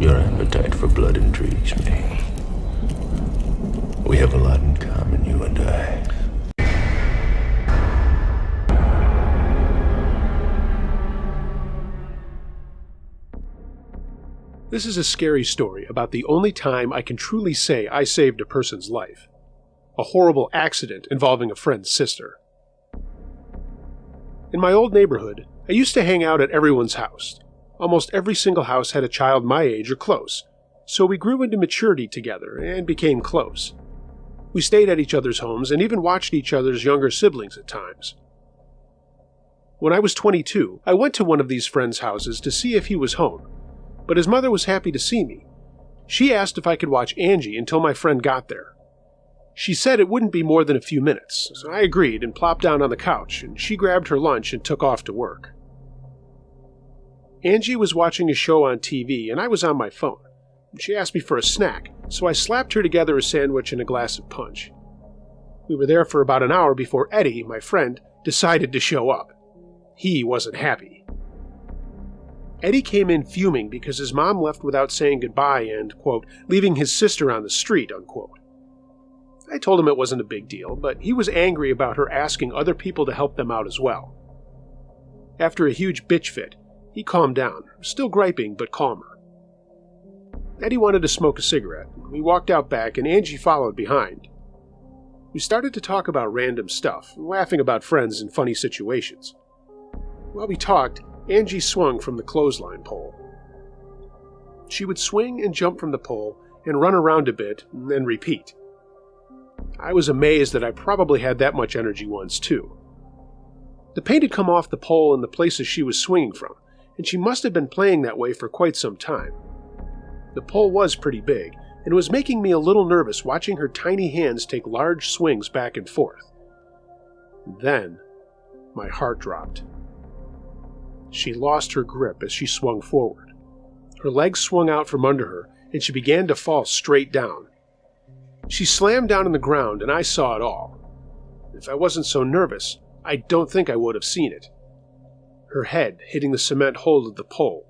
Your appetite for blood intrigues me. We have a lot in common, you and I. This is a scary story about the only time I can truly say I saved a person's life. A horrible accident involving a friend's sister. In my old neighborhood, I used to hang out at everyone's house. Almost every single house had a child my age or close, so we grew into maturity together and became close. We stayed at each other's homes and even watched each other's younger siblings at times. When I was 22, I went to one of these friends' houses to see if he was home, but his mother was happy to see me. She asked if I could watch Angie until my friend got there. She said it wouldn't be more than a few minutes, so I agreed and plopped down on the couch, and she grabbed her lunch and took off to work. Angie was watching a show on TV, and I was on my phone. She asked me for a snack, so I slapped her together a sandwich and a glass of punch. We were there for about an hour before Eddie, my friend, decided to show up. He wasn't happy. Eddie came in fuming because his mom left without saying goodbye and, quote, leaving his sister on the street, unquote. I told him it wasn't a big deal, but he was angry about her asking other people to help them out as well. After a huge bitch fit, he calmed down, still griping but calmer. Eddie wanted to smoke a cigarette. We walked out back and Angie followed behind. We started to talk about random stuff, laughing about friends and funny situations. While we talked, Angie swung from the clothesline pole. She would swing and jump from the pole and run around a bit and then repeat. I was amazed that I probably had that much energy once too. The paint had come off the pole in the places she was swinging from, and she must have been playing that way for quite some time. The pole was pretty big, and it was making me a little nervous watching her tiny hands take large swings back and forth. Then, my heart dropped. She lost her grip as she swung forward. Her legs swung out from under her, and she began to fall straight down. She slammed down on the ground, and I saw it all. If I wasn't so nervous, I don't think I would have seen it. Her head hitting the cement hold of the pole,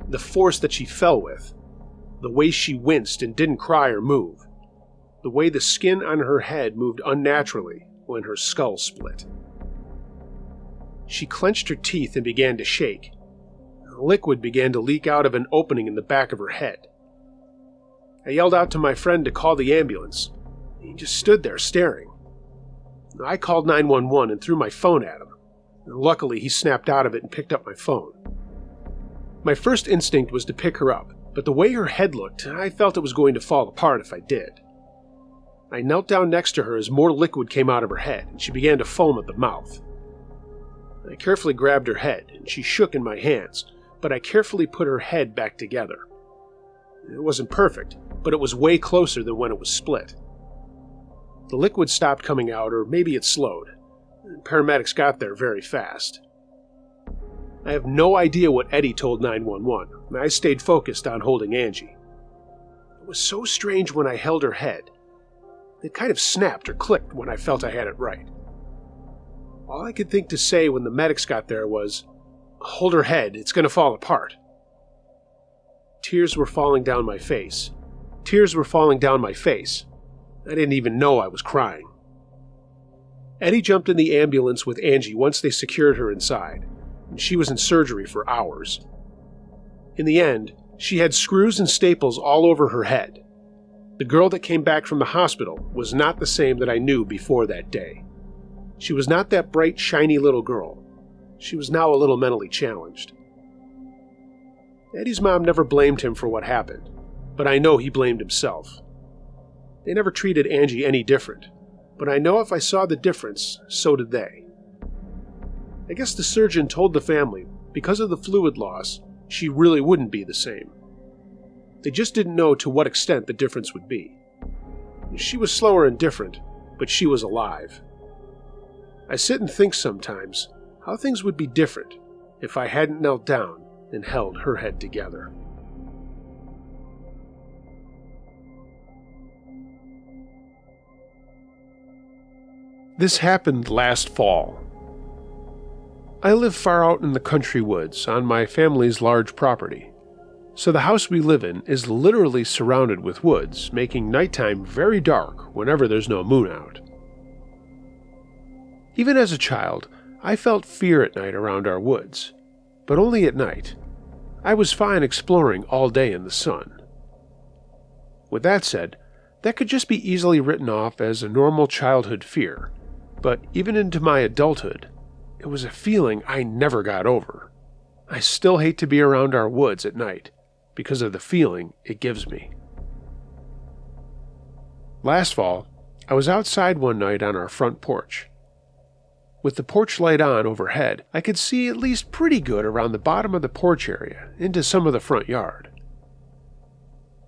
the force that she fell with, the way she winced and didn't cry or move, the way the skin on her head moved unnaturally when her skull split. She clenched her teeth and began to shake. Liquid began to leak out of an opening in the back of her head. I yelled out to my friend to call the ambulance. He just stood there staring. I called 911 and threw my phone at him. Luckily, he snapped out of it and picked up my phone. My first instinct was to pick her up, but the way her head looked, I felt it was going to fall apart if I did. I knelt down next to her as more liquid came out of her head, and she began to foam at the mouth. I carefully grabbed her head, and she shook in my hands, but I carefully put her head back together. It wasn't perfect, but it was way closer than when it was split. The liquid stopped coming out, or maybe it slowed. Paramedics got there very fast. I have no idea what Eddie told 911. I stayed focused on holding Angie. It was so strange when I held her head. It kind of snapped or clicked when I felt I had it right. All I could think to say when the medics got there was, "Hold her head, it's going to fall apart." Tears were falling down my face. Tears were falling down my face. I didn't even know I was crying. Eddie jumped in the ambulance with Angie once they secured her inside, and she was in surgery for hours. In the end, she had screws and staples all over her head. The girl that came back from the hospital was not the same that I knew before that day. She was not that bright, shiny little girl. She was now a little mentally challenged. Eddie's mom never blamed him for what happened, but I know he blamed himself. They never treated Angie any different, but I know if I saw the difference, so did they. I guess the surgeon told the family, because of the fluid loss, she really wouldn't be the same. They just didn't know to what extent the difference would be. She was slower and different, but she was alive. I sit and think sometimes how things would be different if I hadn't knelt down and held her head together. This happened last fall. I live far out in the country woods on my family's large property. So the house we live in is literally surrounded with woods, making nighttime very dark whenever there's no moon out. Even as a child, I felt fear at night around our woods, but only at night. I was fine exploring all day in the sun. With that said, that could just be easily written off as a normal childhood fear, but even into my adulthood, it was a feeling I never got over. I still hate to be around our woods at night because of the feeling it gives me. Last fall, I was outside one night on our front porch. With the porch light on overhead, I could see at least pretty good around the bottom of the porch area into some of the front yard.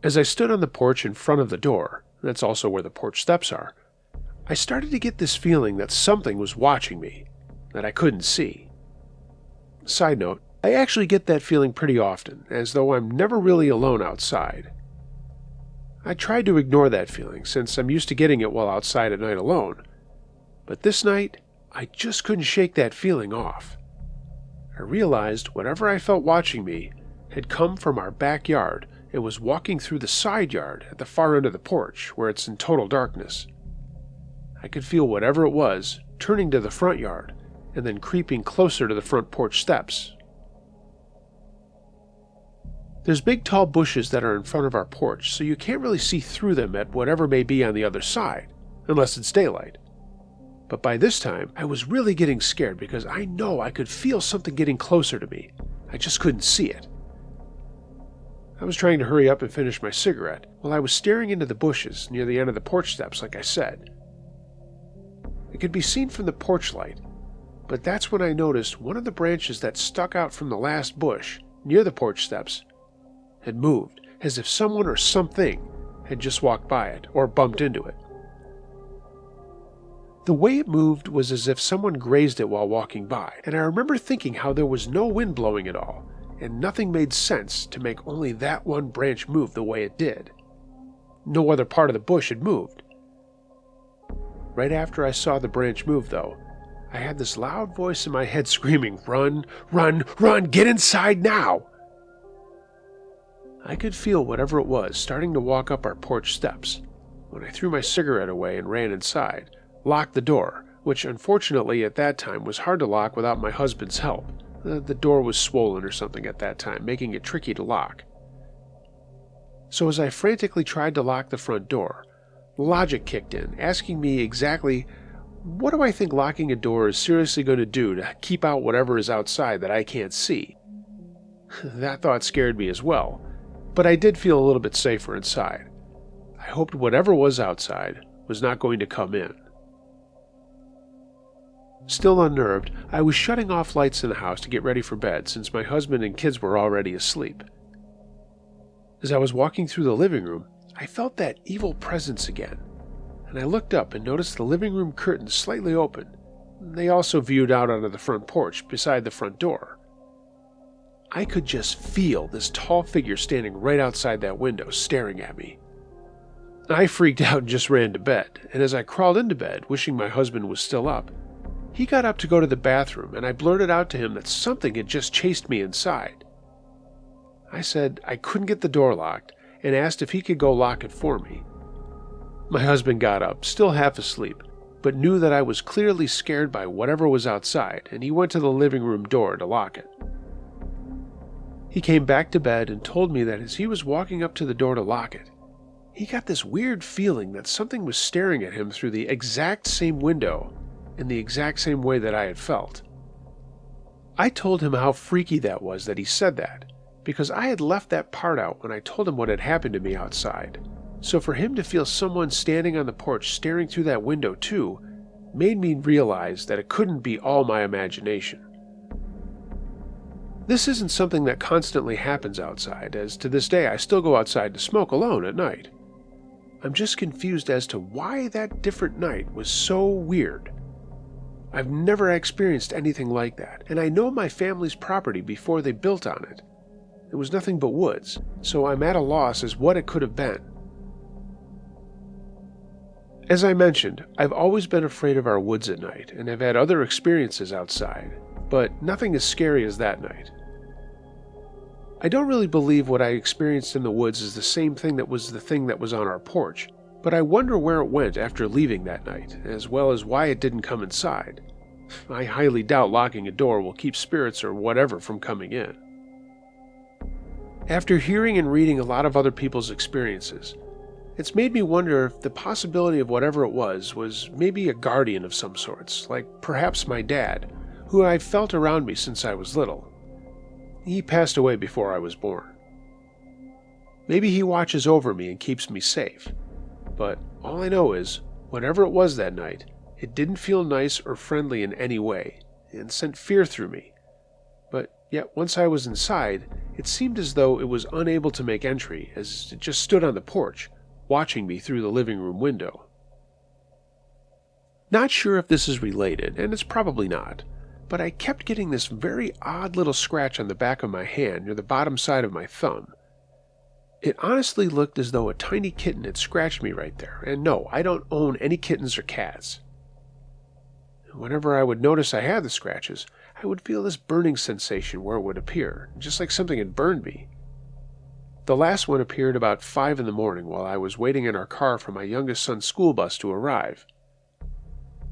As I stood on the porch in front of the door, that's also where the porch steps are, I started to get this feeling that something was watching me, that I couldn't see. Side note, I actually get that feeling pretty often, as though I'm never really alone outside. I tried to ignore that feeling, since I'm used to getting it while outside at night alone, but this night, I just couldn't shake that feeling off. I realized whatever I felt watching me had come from our backyard and was walking through the side yard at the far end of the porch, where it's in total darkness. I could feel whatever it was turning to the front yard and then creeping closer to the front porch steps. There's big tall bushes that are in front of our porch, so you can't really see through them at whatever may be on the other side, unless it's daylight. But by this time, I was really getting scared because I know I could feel something getting closer to me. I just couldn't see it. I was trying to hurry up and finish my cigarette while I was staring into the bushes near the end of the porch steps, like I said. It could be seen from the porch light, but that's when I noticed one of the branches that stuck out from the last bush near the porch steps had moved, as if someone or something had just walked by it or bumped into it. The way it moved was as if someone grazed it while walking by, and I remember thinking how there was no wind blowing at all, and nothing made sense to make only that one branch move the way it did. No other part of the bush had moved. Right after I saw the branch move, though, I had this loud voice in my head screaming, "Run, run, run, get inside now!" I could feel whatever it was starting to walk up our porch steps when I threw my cigarette away and ran inside, locked the door, which unfortunately at that time was hard to lock without my husband's help. The door was swollen or something at that time, making it tricky to lock. So as I frantically tried to lock the front door, logic kicked in, asking me exactly, what do I think locking a door is seriously going to do to keep out whatever is outside that I can't see? That thought scared me as well, but I did feel a little bit safer inside. I hoped whatever was outside was not going to come in. Still unnerved, I was shutting off lights in the house to get ready for bed since my husband and kids were already asleep. As I was walking through the living room, I felt that evil presence again, and I looked up and noticed the living room curtains slightly open. They also viewed out onto the front porch beside the front door. I could just feel this tall figure standing right outside that window, staring at me. I freaked out and just ran to bed, and as I crawled into bed, wishing my husband was still up, he got up to go to the bathroom, and I blurted out to him that something had just chased me inside. I said I couldn't get the door locked, and asked if he could go lock it for me. My husband got up, still half asleep, but knew that I was clearly scared by whatever was outside, and he went to the living room door to lock it. He came back to bed and told me that as he was walking up to the door to lock it, he got this weird feeling that something was staring at him through the exact same window in the exact same way that I had felt. I told him how freaky that was that he said that, because I had left that part out when I told him what had happened to me outside. So for him to feel someone standing on the porch staring through that window too, made me realize that it couldn't be all my imagination. This isn't something that constantly happens outside, as to this day I still go outside to smoke alone at night. I'm just confused as to why that different night was so weird. I've never experienced anything like that, and I know my family's property before they built on it. It was nothing but woods, so I'm at a loss as what it could have been. As I mentioned, I've always been afraid of our woods at night, and have had other experiences outside, but nothing as scary as that night. I don't really believe what I experienced in the woods is the same thing that was on our porch, but I wonder where it went after leaving that night, as well as why it didn't come inside. I highly doubt locking a door will keep spirits or whatever from coming in. After hearing and reading a lot of other people's experiences, it's made me wonder if the possibility of whatever it was maybe a guardian of some sorts, like perhaps my dad, who I've felt around me since I was little. He passed away before I was born. Maybe he watches over me and keeps me safe, but all I know is, whatever it was that night, it didn't feel nice or friendly in any way, and sent fear through me. But yet once I was inside, it seemed as though it was unable to make entry, as it just stood on the porch, watching me through the living room window. Not sure if this is related, and it's probably not, but I kept getting this very odd little scratch on the back of my hand near the bottom side of my thumb. It honestly looked as though a tiny kitten had scratched me right there, and no, I don't own any kittens or cats. Whenever I would notice I had the scratches, I would feel this burning sensation where it would appear, just like something had burned me. The last one appeared about 5 in the morning while I was waiting in our car for my youngest son's school bus to arrive.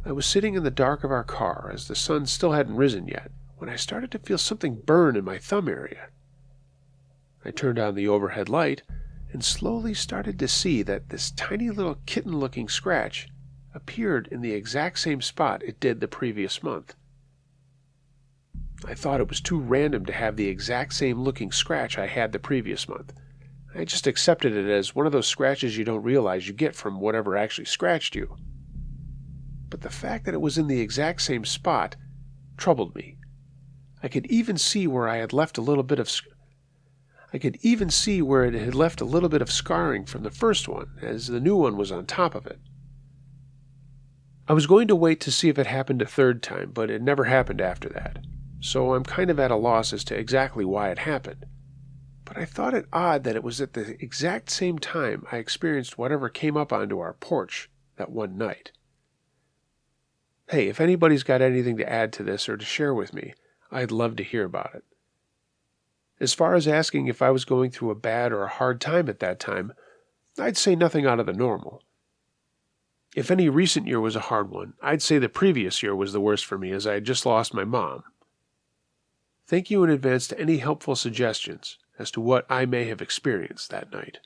I was sitting in the dark of our car as the sun still hadn't risen yet when I started to feel something burn in my thumb area. I turned on the overhead light and slowly started to see that this tiny little kitten-looking scratch appeared in the exact same spot it did the previous month. I thought it was too random to have the exact same looking scratch I had the previous month. I just accepted it as one of those scratches you don't realize you get from whatever actually scratched you. But the fact that it was in the exact same spot troubled me. I could even see where it had left a little bit of scarring from the first one, as the new one was on top of it. I was going to wait to see if it happened a third time, but it never happened after that, so I'm kind of at a loss as to exactly why it happened. But I thought it odd that it was at the exact same time I experienced whatever came up onto our porch that one night. Hey, if anybody's got anything to add to this or to share with me, I'd love to hear about it. As far as asking if I was going through a bad or a hard time at that time, I'd say nothing out of the normal. If any recent year was a hard one, I'd say the previous year was the worst for me, as I had just lost my mom. Thank you in advance to any helpful suggestions as to what I may have experienced that night.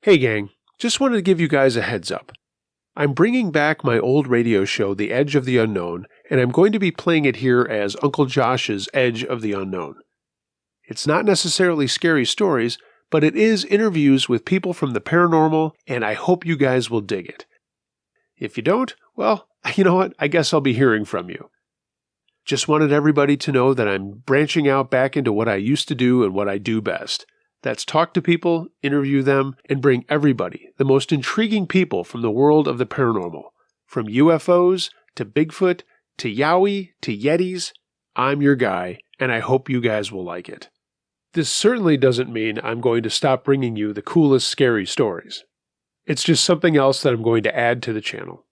Hey gang, just wanted to give you guys a heads up. I'm bringing back my old radio show, The Edge of the Unknown, and I'm going to be playing it here as Uncle Josh's Edge of the Unknown. It's not necessarily scary stories, but it is interviews with people from the paranormal, and I hope you guys will dig it. If you don't, well, you know what? I guess I'll be hearing from you. Just wanted everybody to know that I'm branching out back into what I used to do and what I do best. That's talk to people, interview them, and bring everybody, the most intriguing people from the world of the paranormal. From UFOs, to Bigfoot, to Yowie, to Yetis. I'm your guy, and I hope you guys will like it. This certainly doesn't mean I'm going to stop bringing you the coolest scary stories. It's just something else that I'm going to add to the channel.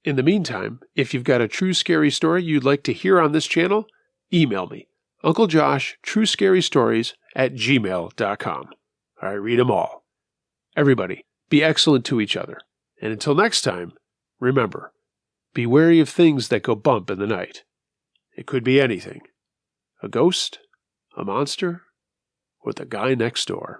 In the meantime, if you've got a true scary story you'd like to hear on this channel, email me, unclejoshtruescarystories@gmail.com. I read them all. Everybody, be excellent to each other. And until next time, remember, be wary of things that go bump in the night. It could be anything. A ghost, a monster, or the guy next door.